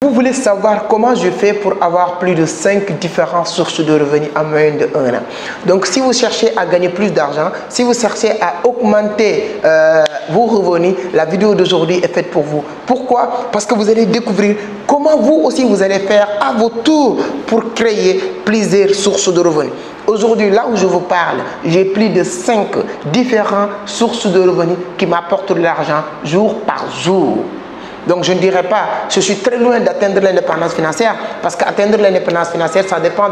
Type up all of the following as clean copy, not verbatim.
Vous voulez savoir comment je fais pour avoir plus de 5 différentes sources de revenus en moyenne de 1 an. Donc, si vous cherchez à gagner plus d'argent, si vous cherchez à augmenter vos revenus, la vidéo d'aujourd'hui est faite pour vous. Pourquoi? Parce que vous allez découvrir comment vous aussi vous allez faire à votre tour pour créer plusieurs sources de revenus. Aujourd'hui, là où je vous parle, j'ai plus de 5 différentes sources de revenus qui m'apportent de l'argent jour par jour. Donc, je ne dirais pas, je suis très loin d'atteindre l'indépendance financière parce qu'atteindre l'indépendance financière, ça dépend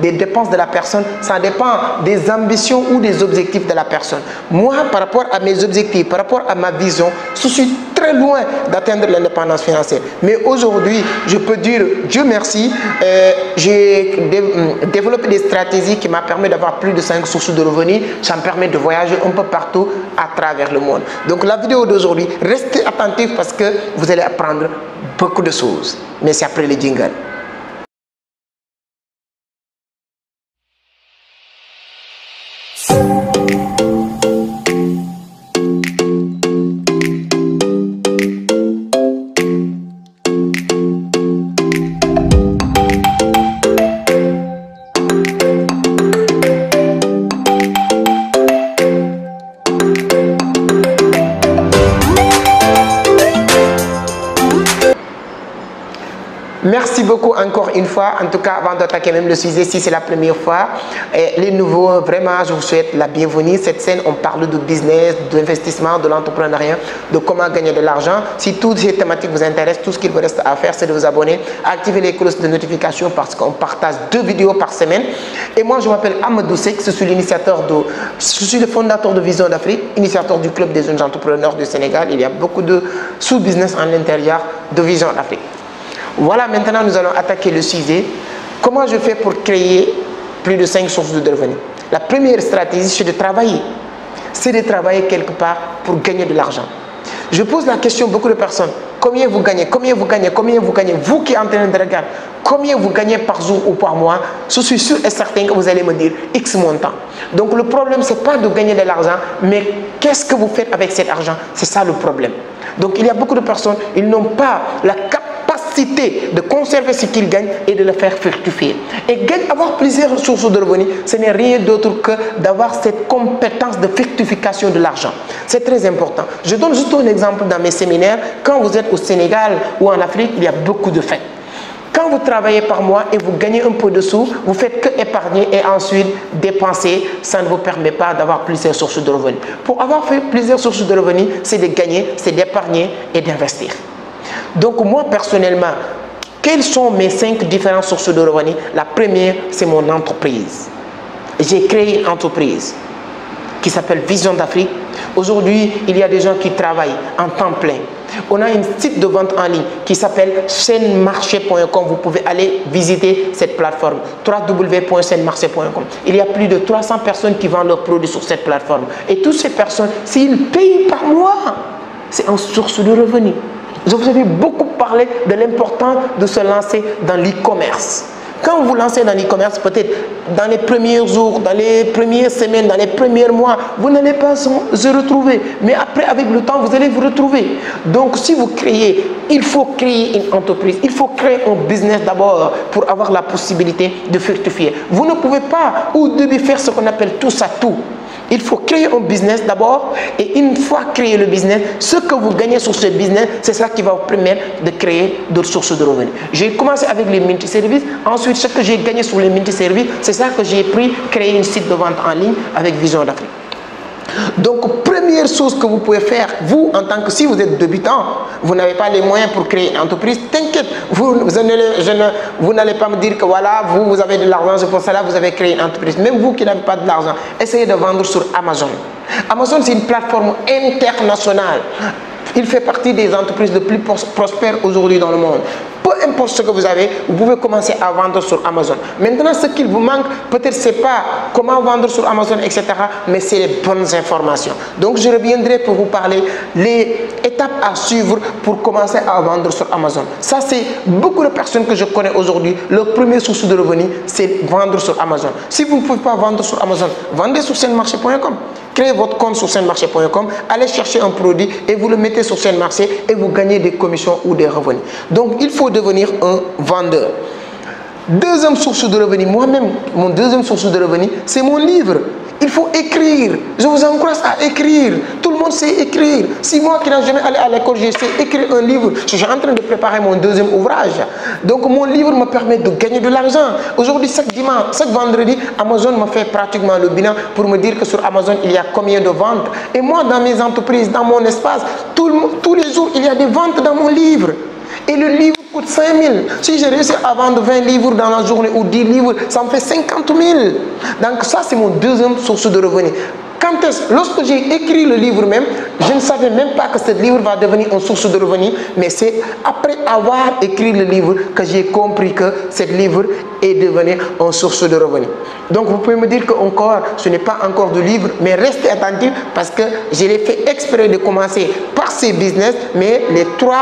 des dépenses de la personne, ça dépend des ambitions ou des objectifs de la personne. Moi, par rapport à mes objectifs, par rapport à ma vision, je suis très loin d'atteindre l'indépendance financière. Mais aujourd'hui, je peux dire, Dieu merci, j'ai développé des stratégies qui m'ont permis d'avoir plus de 5 sources de revenus. Ça me permet de voyager un peu partout à travers le monde. Donc, la vidéo d'aujourd'hui, restez attentifs parce que vous allez apprendre beaucoup de choses. Mais c'est après les jingles. Merci beaucoup encore une fois. En tout cas, avant d'attaquer même le sujet, si c'est la première fois, les nouveaux, vraiment, je vous souhaite la bienvenue. Cette scène, on parle de business, d'investissement, de l'entrepreneuriat, de comment gagner de l'argent. Si toutes ces thématiques vous intéressent, tout ce qu'il vous reste à faire, c'est de vous abonner, activer les cloches de notification parce qu'on partage 2 vidéos par semaine. Et moi, je m'appelle Amadou Seck, je suis le fondateur de Vision d'Afrique, initiateur du club des jeunes entrepreneurs du Sénégal. Il y a beaucoup de sous-business en l'intérieur de Vision d'Afrique. Voilà, maintenant nous allons attaquer le sujet. Comment je fais pour créer plus de 5 sources de revenus? La première stratégie, c'est de travailler. C'est de travailler quelque part pour gagner de l'argent. Je pose la question à beaucoup de personnes. Combien vous gagnez? Combien vous gagnez? Combien vous gagnez? Vous qui êtes en train de regarder, combien vous gagnez par jour ou par mois? Je suis sûr et certain que vous allez me dire X montant. Donc le problème, ce n'est pas de gagner de l'argent, mais qu'est-ce que vous faites avec cet argent? C'est ça le problème. Donc il y a beaucoup de personnes, ils n'ont pas la capacité de conserver ce qu'ils gagnent et de le faire fructifier. Et avoir plusieurs sources de revenus, ce n'est rien d'autre que d'avoir cette compétence de fructification de l'argent. C'est très important. Je donne juste un exemple dans mes séminaires. Quand vous êtes au Sénégal ou en Afrique, il y a beaucoup de fêtes. Quand vous travaillez par mois et vous gagnez un peu de sous, vous faites que épargner et ensuite dépenser. Ça ne vous permet pas d'avoir plusieurs sources de revenus. Pour avoir fait plusieurs sources de revenus, c'est de gagner, c'est d'épargner et d'investir. Donc moi personnellement, quelles sont mes 5 différentes sources de revenus? La première, c'est mon entreprise. J'ai créé une entreprise qui s'appelle Vision d'Afrique. Aujourd'hui, il y a des gens qui travaillent en temps plein. On a un site de vente en ligne qui s'appelle chaînemarché.com. Vous pouvez aller visiter cette plateforme, www.chaînemarché.com. Il y a plus de 300 personnes qui vendent leurs produits sur cette plateforme. Et toutes ces personnes, s'ils payent par mois, c'est une source de revenus. Je vous avais beaucoup parlé de l'importance de se lancer dans l'e-commerce. Quand vous vous lancez dans l'e-commerce, peut-être dans les premiers jours, dans les premières semaines, dans les premiers mois, vous n'allez pas se retrouver. Mais après, avec le temps, vous allez vous retrouver. Donc, si vous créez, il faut créer une entreprise. Il faut créer un business d'abord pour avoir la possibilité de fructifier. Vous ne pouvez pas au début faire ce qu'on appelle tous à tout. Il faut créer un business d'abord et une fois créé le business, ce que vous gagnez sur ce business, c'est ça qui va vous permettre de créer d'autres sources de revenus. J'ai commencé avec les multiservices. Ensuite, ce que j'ai gagné sur les multiservices, c'est ça que j'ai pris, créer un site de vente en ligne avec Vision d'Afrique. Donc, première chose que vous pouvez faire, vous, en tant que si vous êtes débutant, vous n'avez pas les moyens pour créer une entreprise, t'inquiète, vous n'allez pas me dire que voilà, vous avez de l'argent, c'est pour cela que vous avez créé une entreprise. Même vous qui n'avez pas de l'argent, essayez de vendre sur Amazon. Amazon, c'est une plateforme internationale. Il fait partie des entreprises les plus prospères aujourd'hui dans le monde. Peu importe ce que vous avez, vous pouvez commencer à vendre sur Amazon. Maintenant, ce qu'il vous manque, peut-être ce n'est pas comment vendre sur Amazon, etc. Mais c'est les bonnes informations. Donc, je reviendrai pour vous parler les étapes à suivre pour commencer à vendre sur Amazon. Ça, c'est beaucoup de personnes que je connais aujourd'hui. Leur première source de revenus, c'est vendre sur Amazon. Si vous ne pouvez pas vendre sur Amazon, vendez sur chaînemarché.com. Créez votre compte sur SenMarché.com, allez chercher un produit et vous le mettez sur SenMarché et vous gagnez des commissions ou des revenus. Donc, il faut devenir un vendeur. Deuxième source de revenus, moi-même, mon deuxième source de revenus, c'est mon livre. Il faut écrire. Je vous encourage à écrire. Tout le monde sait écrire. Si moi qui n'ai jamais allé à l'école, je sais écrire un livre, je suis en train de préparer mon deuxième ouvrage. Donc mon livre me permet de gagner de l'argent. Aujourd'hui, chaque dimanche, chaque vendredi, Amazon me fait pratiquement le bilan pour me dire que sur Amazon, il y a combien de ventes. Et moi, dans mes entreprises, dans mon espace, tous les jours, il y a des ventes dans mon livre. Et le livre coûte 5 000. Si j'ai réussi à vendre 20 livres dans la journée ou 10 livres, ça me fait 50 000. Donc ça, c'est mon deuxième source de revenus. Lorsque j'ai écrit le livre même, je ne savais même pas que ce livre va devenir une source de revenus, mais c'est après avoir écrit le livre que j'ai compris que ce livre est devenu une source de revenus. Donc vous pouvez me dire que encore, ce n'est pas encore de livre, mais restez attentifs parce que je l'ai fait exprès de commencer par ces business, mais les 3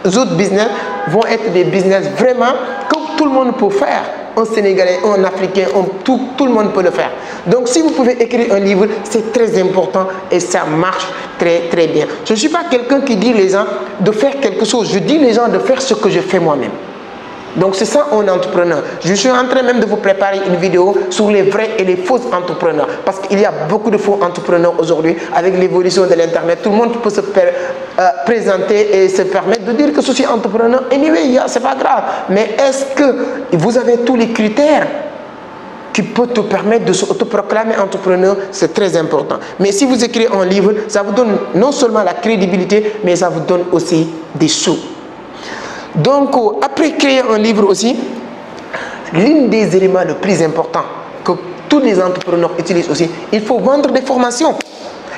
autres business vont être des business vraiment que tout le monde peut faire. Un Sénégalais, un Africain, tout le monde peut le faire. Donc si vous pouvez écrire un livre, c'est très important et ça marche très très bien. Je ne suis pas quelqu'un qui dit les gens de faire quelque chose. Je dis les gens de faire ce que je fais moi-même. Donc c'est ça un entrepreneur. Je suis en train même de vous préparer une vidéo sur les vrais et les faux entrepreneurs. Parce qu'il y a beaucoup de faux entrepreneurs aujourd'hui avec l'évolution de l'internet. Tout le monde peut se présenter et se permettre de dire que je suis entrepreneur. Anyway, c'est pas grave. Mais est-ce que vous avez tous les critères qui peuvent te permettre de s'autoproclamer entrepreneur? C'est très important. Mais si vous écrivez un livre, ça vous donne non seulement la crédibilité, mais ça vous donne aussi des sous. Donc, après créer un livre aussi, l'un des éléments les plus importants que tous les entrepreneurs utilisent aussi, il faut vendre des formations.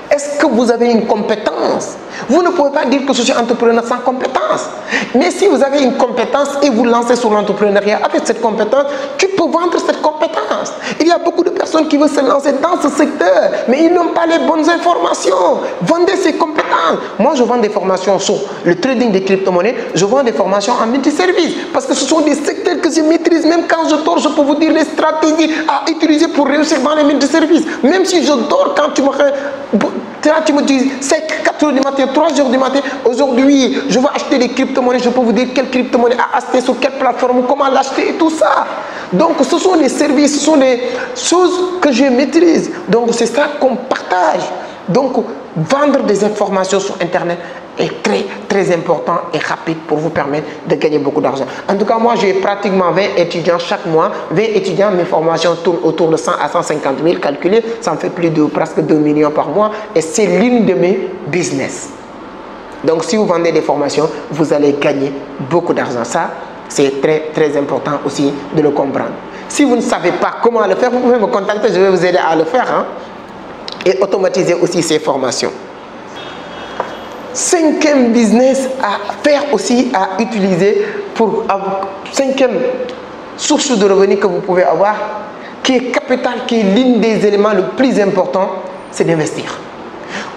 Est-ce que vous avez une compétence? Vous ne pouvez pas dire que je suis entrepreneur sans compétence. Mais si vous avez une compétence et vous lancez sur l'entrepreneuriat avec cette compétence, tu peux vendre cette compétence. Il y a beaucoup de personnes qui veulent se lancer dans ce secteur, mais ils n'ont pas les bonnes informations. Vendez ces compétences. Moi, je vends des formations sur le trading des crypto-monnaies. Je vends des formations en multiservices parce que ce sont des secteurs que je maîtrise. Même quand je dors, je peux vous dire les stratégies à utiliser pour réussir dans les multiservices. Même si je dors, quand tu me dis c'est 4 h du matin, 3 h du matin, aujourd'hui je veux acheter des crypto-monnaies, je peux vous dire quelle crypto-monnaie à acheter, sur quelle plateforme, comment l'acheter et tout ça. Donc ce sont des services, ce sont des choses que je maîtrise. Donc c'est ça qu'on partage. Donc vendre des informations sur internet est très très important et rapide pour vous permettre de gagner beaucoup d'argent. En tout cas, moi j'ai pratiquement 20 étudiants chaque mois. 20 étudiants, mes formations tournent autour de 100 à 150 000 calculés. Ça me fait plus de presque 2 millions par mois et c'est l'une de mes business. Donc si vous vendez des formations, vous allez gagner beaucoup d'argent. Ça, c'est très très important aussi de le comprendre. Si vous ne savez pas comment le faire, vous pouvez me contacter, je vais vous aider à le faire. Et automatiser aussi ces formations. 5e business à faire aussi, à utiliser pour avoir 5e source de revenus que vous pouvez avoir, qui est capital, qui est l'un des éléments les plus importants, c'est d'investir.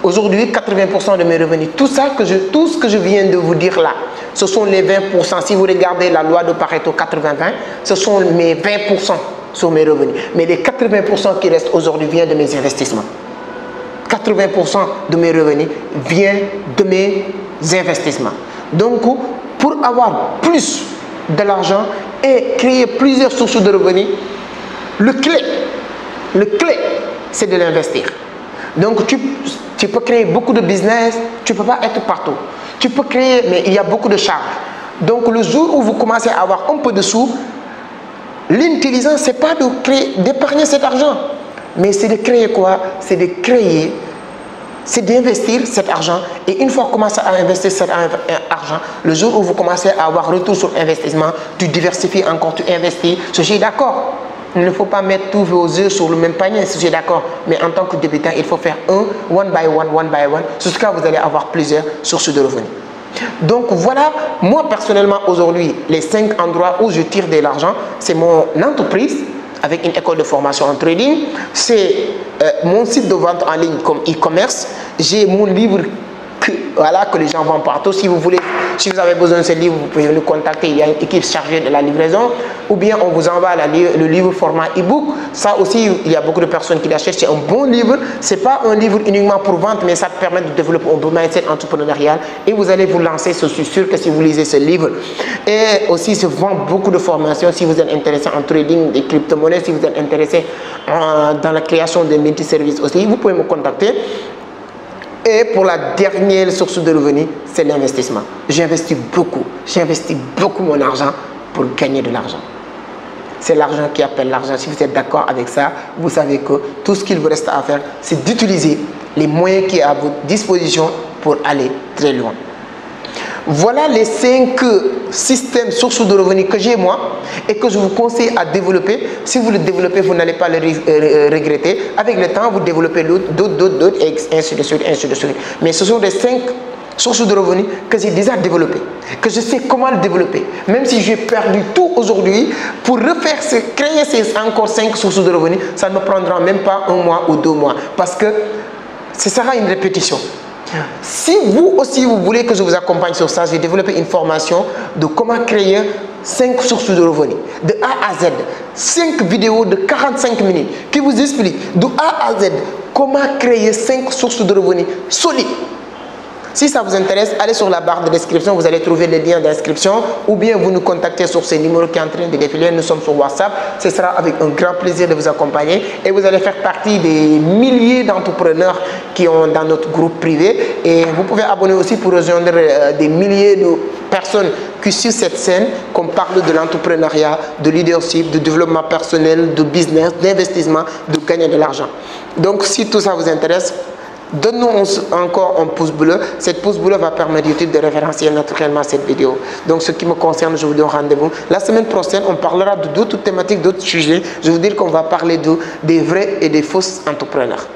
Aujourd'hui, 80% de mes revenus, tout ce que je viens de vous dire là, ce sont les 20%. Si vous regardez la loi de Pareto 80-20, ce sont mes 20% sur mes revenus. Mais les 80% qui restent aujourd'hui viennent de mes investissements. 80% de mes revenus viennent de mes investissements. Donc, pour avoir plus de l'argent et créer plusieurs sources de revenus, le clé, c'est de l'investir. Donc, tu peux créer beaucoup de business, tu ne peux pas être partout. Tu peux créer, mais il y a beaucoup de charges. Donc, le jour où vous commencez à avoir un peu de sous, l'intelligence, ce n'est pas d'épargner cet argent. Mais c'est de créer quoi? C'est de créer, c'est d'investir cet argent. Et une fois que vous commencez à investir cet argent, le jour où vous commencez à avoir retour sur investissement, tu diversifies encore, tu investis. Je suis d'accord. Il ne faut pas mettre tous vos œufs sur le même panier, je suis d'accord. Mais en tant que débutant, il faut faire one by one, jusqu'à vous allez avoir plusieurs sources de revenus. Donc voilà, moi personnellement aujourd'hui, les 5 endroits où je tire de l'argent, c'est mon entreprise, avec une école de formation en trading, c'est mon site de vente en ligne comme e-commerce, j'ai mon livre que les gens vont partout. Si vous avez besoin de ce livre, vous pouvez nous contacter. Il y a une équipe chargée de la livraison. Ou bien on vous envoie le livre format e-book. Ça aussi, il y a beaucoup de personnes qui l'achètent. C'est un bon livre. Ce n'est pas un livre uniquement pour vente, mais ça permet de développer un bon mindset entrepreneurial. Et vous allez vous lancer, je suis sûr que si vous lisez ce livre. Et aussi, se vend beaucoup de formations. Si vous êtes intéressé en trading des crypto-monnaies, si vous êtes intéressé dans la création de multiservices aussi, vous pouvez me contacter. Et pour la dernière source de revenus, c'est l'investissement. J'investis beaucoup mon argent pour gagner de l'argent. C'est l'argent qui appelle l'argent. Si vous êtes d'accord avec ça, vous savez que tout ce qu'il vous reste à faire, c'est d'utiliser les moyens qui sont à votre disposition pour aller très loin. Voilà les 5 systèmes sources de revenus que j'ai moi et que je vous conseille à développer. Si vous le développez, vous n'allez pas le regretter. Avec le temps, vous développez d'autres, et ainsi de suite, ainsi de suite. Mais ce sont les 5 sources de revenus que j'ai déjà développées, que je sais comment le développer. Même si j'ai perdu tout aujourd'hui, pour créer encore 5 sources de revenus, ça ne me prendra même pas 1 mois ou 2 mois. Parce que ce sera une répétition. Si vous aussi, vous voulez que je vous accompagne sur ça, j'ai développé une formation de comment créer 5 sources de revenus, de A à Z. 5 vidéos de 45 minutes qui vous expliquent de A à Z comment créer 5 sources de revenus solides. Si ça vous intéresse, allez sur la barre de description, vous allez trouver les liens d'inscription ou bien vous nous contactez sur ces numéros qui sont en train de défiler. Nous sommes sur WhatsApp. Ce sera avec un grand plaisir de vous accompagner et vous allez faire partie des milliers d'entrepreneurs qui ont dans notre groupe privé. Et vous pouvez abonner aussi pour rejoindre des milliers de personnes qui sur cette scène, qu'on parle de l'entrepreneuriat, de leadership, de développement personnel, de business, d'investissement, de gagner de l'argent. Donc si tout ça vous intéresse, donne-nous encore un pouce bleu. Cette pouce bleu va permettre YouTube de référencer naturellement cette vidéo. Donc, ce qui me concerne, je vous donne rendez-vous. La semaine prochaine, on parlera d'autres thématiques, d'autres sujets. Je veux dire qu'on va parler des vrais et des faux entrepreneurs.